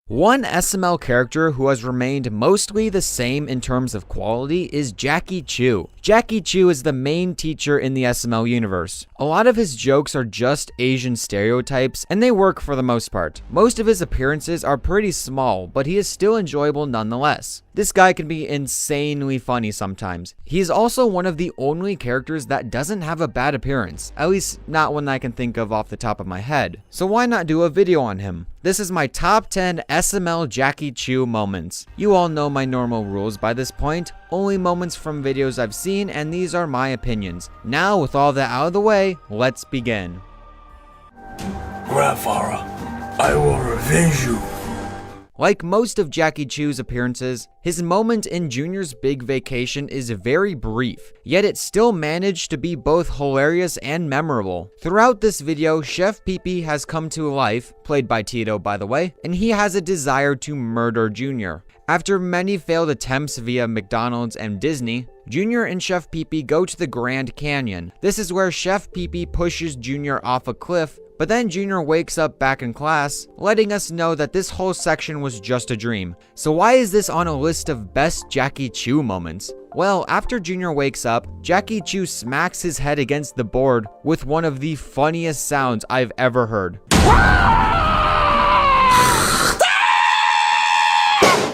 One SML character who has remained mostly the same in terms of quality is Jackie Chu. Jackie Chu is the main teacher in the SML universe. A lot of his jokes are just Asian stereotypes, and they work for the most part. Most of his appearances are pretty small, but he is still enjoyable nonetheless. This guy can be insanely funny sometimes. He is also one of the only characters that doesn't have a bad appearance, at least not one I can think of off the top of my head. So why not do a video on him? This is my top 10 SML Jackie Chu moments. You all know my normal rules by this point, only moments from videos I've seen, and these are my opinions. Now with all that out of the way, let's begin. Grandfather, I will revenge you. Like most of Jackie Chu's appearances, his moment in Junior's big vacation is very brief, yet it still managed to be both hilarious and memorable. Throughout this video, Chef Pee Pee has come to life, played by Tito by the way, and he has a desire to murder Junior. After many failed attempts via McDonald's and Disney, Junior and Chef Pee Pee go to the Grand Canyon. This is where Chef Pee Pee pushes Junior off a cliff, but then Junior wakes up back in class, letting us know that this whole section was just a dream. So why is this on a list of best Jackie Chu moments? Well, after Junior wakes up, Jackie Chu smacks his head against the board with one of the funniest sounds I've ever heard.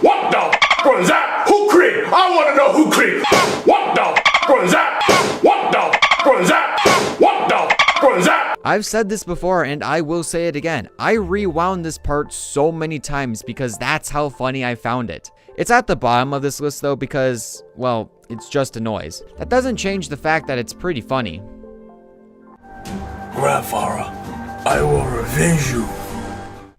What the f was that? Who creep? I want to know who creep. What the f was that? What the f was that? What the f was that? I've said this before and I will say it again. I rewound this part so many times because that's how funny I found it. It's at the bottom of this list though because, well, it's just a noise. That doesn't change the fact that it's pretty funny. Grandfather, I will revenge you.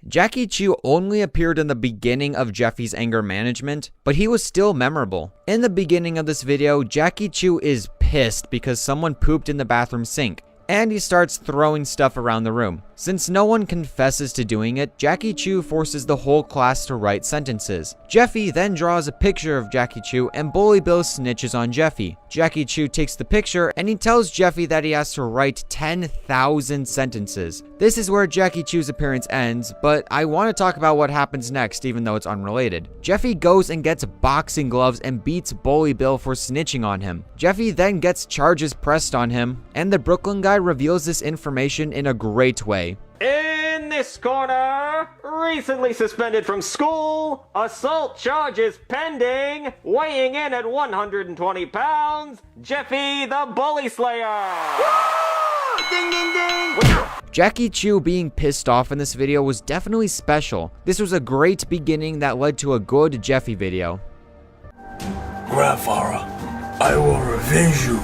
Jackie Chu only appeared in the beginning of Jeffy's anger management, but he was still memorable. In the beginning of this video, Jackie Chu is pissed because someone pooped in the bathroom sink, and he starts throwing stuff around the room. Since no one confesses to doing it, Jackie Chu forces the whole class to write sentences. Jeffy then draws a picture of Jackie Chu and Bully Bill snitches on Jeffy. Jackie Chu takes the picture and he tells Jeffy that he has to write 10,000 sentences. This is where Jackie Chu's appearance ends, but I want to talk about what happens next even though it's unrelated. Jeffy goes and gets boxing gloves and beats Bully Bill for snitching on him. Jeffy then gets charges pressed on him, and the Brooklyn guy reveals this information in a great way. In this corner, recently suspended from school, assault charges pending, weighing in at 120 pounds, Jeffy the Bully Slayer. Ding, ding, ding. Jackie Chu being pissed off in this video was definitely special. This was a great beginning that led to a good Jeffy video. Grandfather, I will revenge you.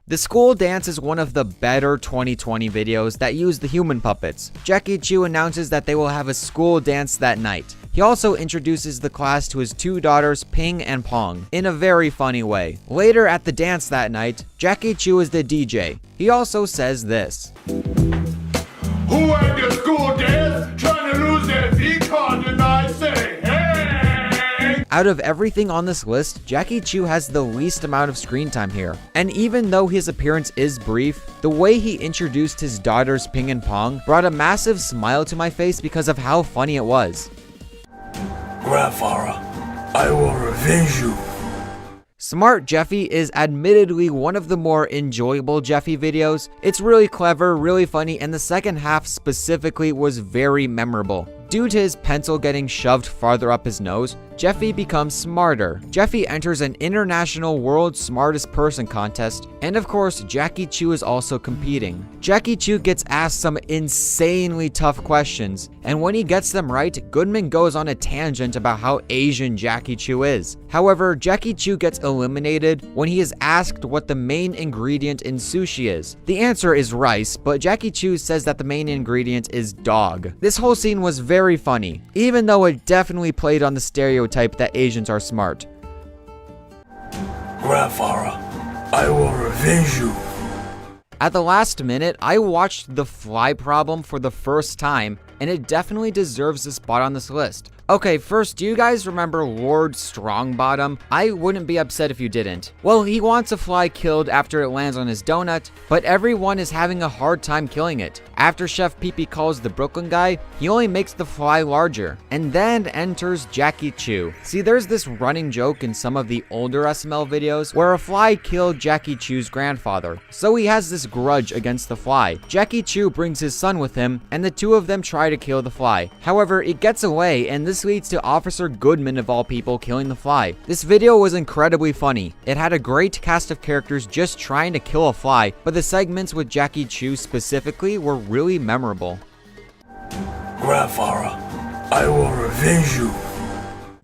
The school dance is one of the better 2020 videos that use the human puppets. Jackie Chu announces that they will have a school dance that night. He also introduces the class to his two daughters, Ping and Pong, in a very funny way. Later at the dance that night, Jackie Chu is the DJ. He also says this. Who at the school dance trying to lose their V-card tonight? Say, hey! Out of everything on this list, Jackie Chu has the least amount of screen time here. And even though his appearance is brief, the way he introduced his daughters Ping and Pong brought a massive smile to my face because of how funny it was. Grandfather, I will revenge you. Smart Jeffy is admittedly one of the more enjoyable Jeffy videos. It's really clever, really funny, and the second half specifically was very memorable. Due to his pencil getting shoved farther up his nose, Jeffy becomes smarter. Jeffy enters an international World's Smartest Person contest, and of course, Jackie Chu is also competing. Jackie Chu gets asked some insanely tough questions, and when he gets them right, Goodman goes on a tangent about how Asian Jackie Chu is. However, Jackie Chu gets eliminated when he is asked what the main ingredient in sushi is. The answer is rice, but Jackie Chu says that the main ingredient is dog. This whole scene was very funny, even though it definitely played on the stereotype that Asians are smart. Grandfather, I will revenge you. At the last minute, I watched The Fly Problem for the first time, and it definitely deserves a spot on this list. Okay, first, do you guys remember Lord Strongbottom? I wouldn't be upset if you didn't. Well, he wants a fly killed after it lands on his donut, but everyone is having a hard time killing it. After Chef Pee-Pee calls the Brooklyn guy, he only makes the fly larger. And then enters Jackie Chu. See, there's this running joke in some of the older SML videos where a fly killed Jackie Chu's grandfather. So he has this grudge against the fly. Jackie Chu brings his son with him, and the two of them try to kill the fly. However, it gets away, and this leads to Officer Goodman of all people killing the fly. This video was incredibly funny. It had a great cast of characters just trying to kill a fly, but the segments with Jackie Chu specifically were really memorable. Grandfather, I will revenge you.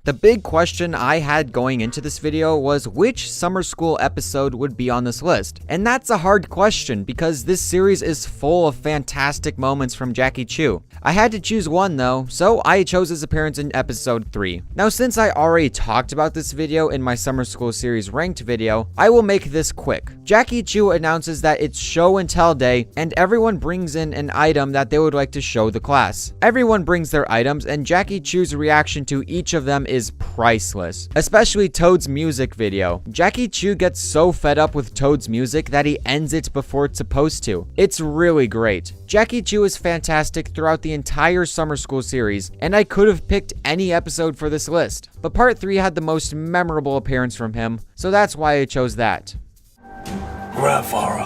The big question I had going into this video was which summer school episode would be on this list. And that's a hard question because this series is full of fantastic moments from Jackie Chu. I had to choose one though, so I chose his appearance in episode 3. Now since I already talked about this video in my summer school series ranked video, I will make this quick. Jackie Chu announces that it's show and tell day and everyone brings in an item that they would like to show the class. Everyone brings their items and Jackie Chu's reaction to each of them is priceless, especially Toad's music video. Jackie Chu gets so fed up with Toad's music that he ends it before it's supposed to. It's really great. Jackie Chu is fantastic throughout the entire summer school series, and I could have picked any episode for this list, but part 3 had the most memorable appearance from him, so that's why I chose that. Grandfather,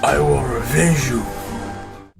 I will revenge you.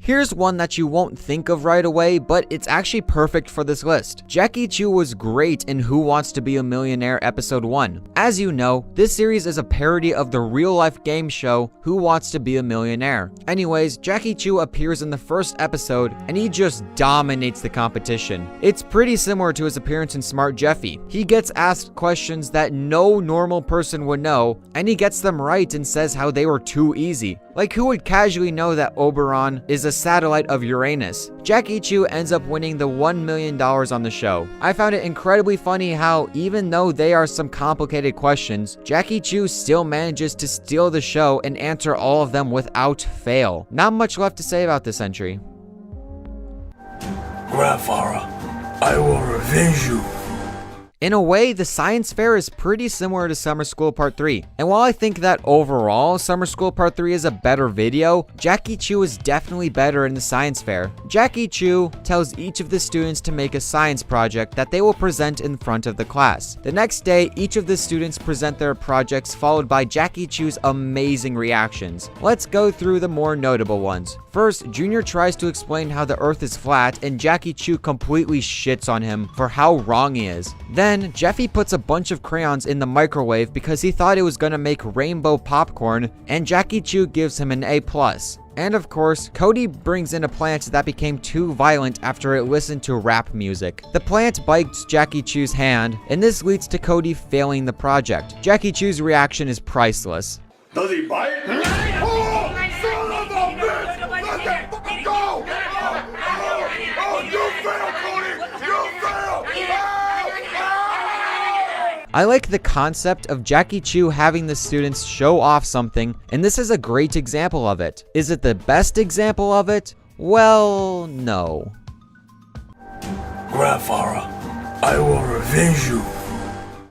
Here's one that you won't think of right away, but it's actually perfect for this list. Jackie Chu was great in Who Wants to Be a Millionaire episode 1. As you know, this series is a parody of the real-life game show Who Wants to Be a Millionaire. Anyways, Jackie Chu appears in the first episode and he just dominates the competition. It's pretty similar to his appearance in Smart Jeffy. He gets asked questions that no normal person would know, and he gets them right and says how they were too easy. Like, who would casually know that Oberon is a satellite of Uranus? Jackie Chu ends up winning the $1 million on the show. I found it incredibly funny how, even though they are some complicated questions, Jackie Chu still manages to steal the show and answer all of them without fail. Not much left to say about this entry. Grandfather, I will revenge you. In a way, the science fair is pretty similar to Summer School Part 3. And while I think that overall, Summer School Part 3 is a better video, Jackie Chu is definitely better in the science fair. Jackie Chu tells each of the students to make a science project that they will present in front of the class. The next day, each of the students present their projects, followed by Jackie Chu's amazing reactions. Let's go through the more notable ones. First, Junior tries to explain how the Earth is flat, and Jackie Chu completely shits on him for how wrong he is. Then, Jeffy puts a bunch of crayons in the microwave because he thought it was gonna make rainbow popcorn, and Jackie Chu gives him an A+. And of course, Cody brings in a plant that became too violent after it listened to rap music. The plant bites Jackie Chu's hand, and this leads to Cody failing the project. Jackie Chu's reaction is priceless. Does he bite? Oh, son of a bitch! Let that fucker go! Oh, you failed, Cody! You failed! I like the concept of Jackie Chu having the students show off something, and this is a great example of it. Is it the best example of it? Well, no. Grandfather, I will revenge you.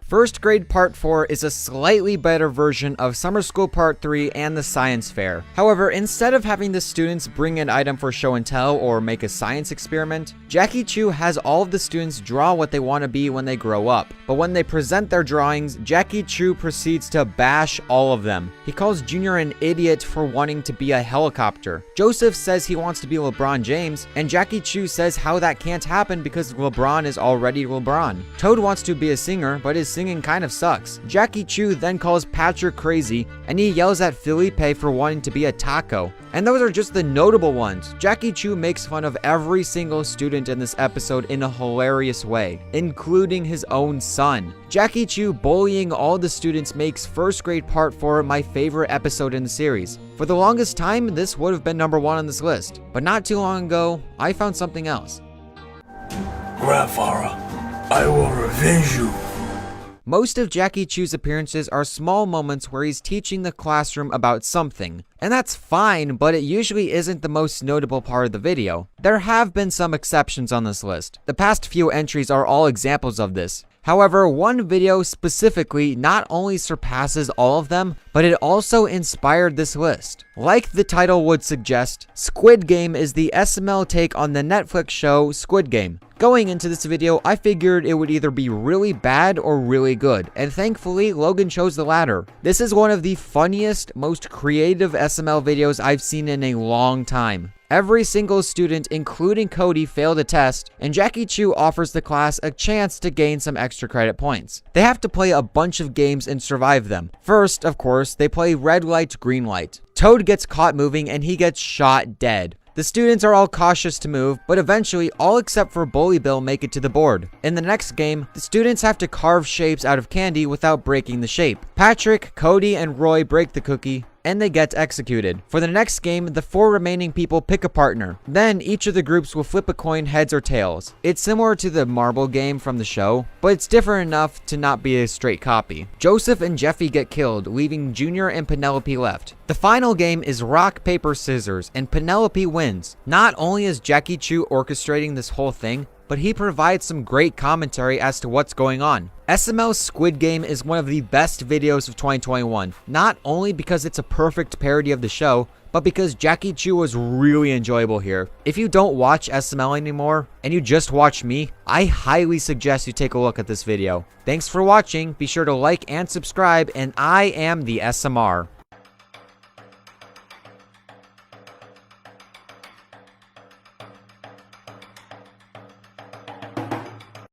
First Grade Part 4 is a slightly better version of Summer School Part 3 and the Science Fair. However, instead of having the students bring an item for show and tell or make a science experiment, Jackie Chu has all of the students draw what they want to be when they grow up. But when they present their drawings, Jackie Chu proceeds to bash all of them. He calls Junior an idiot for wanting to be a helicopter. Joseph says he wants to be LeBron James, and Jackie Chu says how that can't happen because LeBron is already LeBron. Toad wants to be a singer, but his singing kind of sucks. Jackie Chu then calls Patrick crazy, and he yells at Felipe for wanting to be a taco. And those are just the notable ones. Jackie Chu makes fun of every single student in this episode in a hilarious way, including his own son. Jackie Chu bullying all the students makes First Grade Part 4 my favorite episode in the series. For the longest time, this would have been number 1 on this list, but not too long ago, I found something else. Grandfather, I will revenge you. Most of Jackie Chu's appearances are small moments where he's teaching the classroom about something. And that's fine, but it usually isn't the most notable part of the video. There have been some exceptions on this list. The past few entries are all examples of this. However, one video specifically not only surpasses all of them, but it also inspired this list. Like the title would suggest, Squid Game is the SML take on the Netflix show Squid Game. Going into this video, I figured it would either be really bad or really good, and thankfully, Logan chose the latter. This is one of the funniest, most creative SML videos I've seen in a long time. Every single student, including Cody, failed a test, and Jackie Chu offers the class a chance to gain some extra credit points. They have to play a bunch of games and survive them. First, of course, they play red light, green light. Toad gets caught moving and he gets shot dead. The students are all cautious to move, but eventually all except for Bully Bill make it to the board. In the next game, the students have to carve shapes out of candy without breaking the shape. Patrick, Cody, and Roy break the cookie, and they get executed. For the next game, the 4 remaining people pick a partner. Then each of the groups will flip a coin heads or tails. It's similar to the marble game from the show, but it's different enough to not be a straight copy. Joseph and Jeffy get killed, leaving Junior and Penelope left. The final game is rock, paper, scissors, and Penelope wins. Not only is Jackie Chu orchestrating this whole thing, but he provides some great commentary as to what's going on. SML's Squid Game is one of the best videos of 2021, not only because it's a perfect parody of the show, but because Jackie Chu was really enjoyable here. If you don't watch SML anymore, and you just watch me, I highly suggest you take a look at this video. Thanks for watching, be sure to like and subscribe, and I am the SMR.